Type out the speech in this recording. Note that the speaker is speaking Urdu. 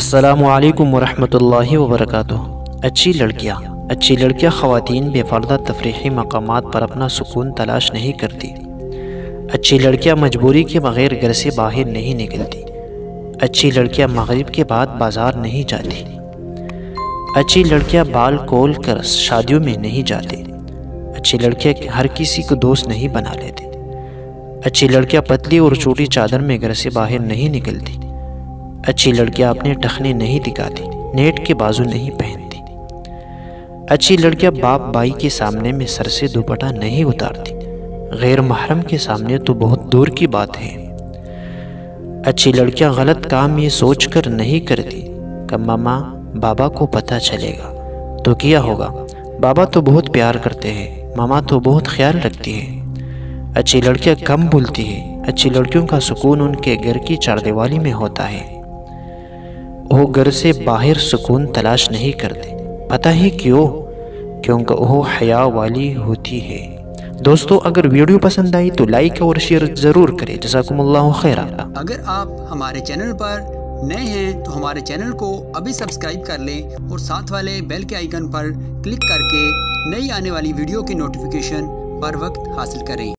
السلام علیکم ورحمۃ اللہ وبرکاتہ۔ اچھی لڑکیاں خواتین بے پردہ تفریحی مقامات پر اپنا سکون تلاش نہیں کرتی۔ اچھی لڑکیاں مجبوری کے بغیر گھر سے باہر نہیں نکلتی۔ اچھی لڑکیاں مغرب کے بعد بازار نہیں جاتی۔ اچھی لڑکیاں بال کھول کر شادیوں میں نہیں جاتی۔ اچھی لڑکیاں ہر کسی کو دوست نہیں بنا لیتی۔ اچھی لڑکیاں پتلی اور چھوٹی چادر میں گھر سے باہر نہیں نکلتی۔ اچھی لڑکیاں اپنے ٹخنے نہیں دکھاتی، نیٹ کے بازو نہیں پہنتی۔ اچھی لڑکیاں باپ بھائی کے سامنے میں سر سے دوپٹہ نہیں اتارتی، غیر محرم کے سامنے تو بہت دور کی بات ہے۔ اچھی لڑکیاں غلط کام یہ سوچ کر نہیں کرتی کہ ماما بابا کو پتہ چلے گا تو کیا ہوگا، بابا تو بہت پیار کرتے ہیں، ماما تو بہت خیال رکھتی ہے۔ اچھی لڑکیاں کم بولتی ہے۔ اچھی لڑکیوں کا سکون ان کے گھر کی چاردیوالی میں ہوتا ہے۔ وہ گھر سے باہر سکون تلاش نہیں کرتے، پتہ ہی کیوں؟ کیونکہ وہ حیا والی ہوتی ہے۔ دوستو، اگر ویڈیو پسند آئی تو لائک اور شیئر ضرور کریں۔ جزاکم اللہ خیرا۔ اگر آپ ہمارے چینل پر نئے ہیں تو ہمارے چینل کو ابھی سبسکرائب کر لیں اور ساتھ والے بیل کے آئیکن پر کلک کر کے نئی آنے والی ویڈیو کی نوٹیفیکیشن بر وقت حاصل کریں۔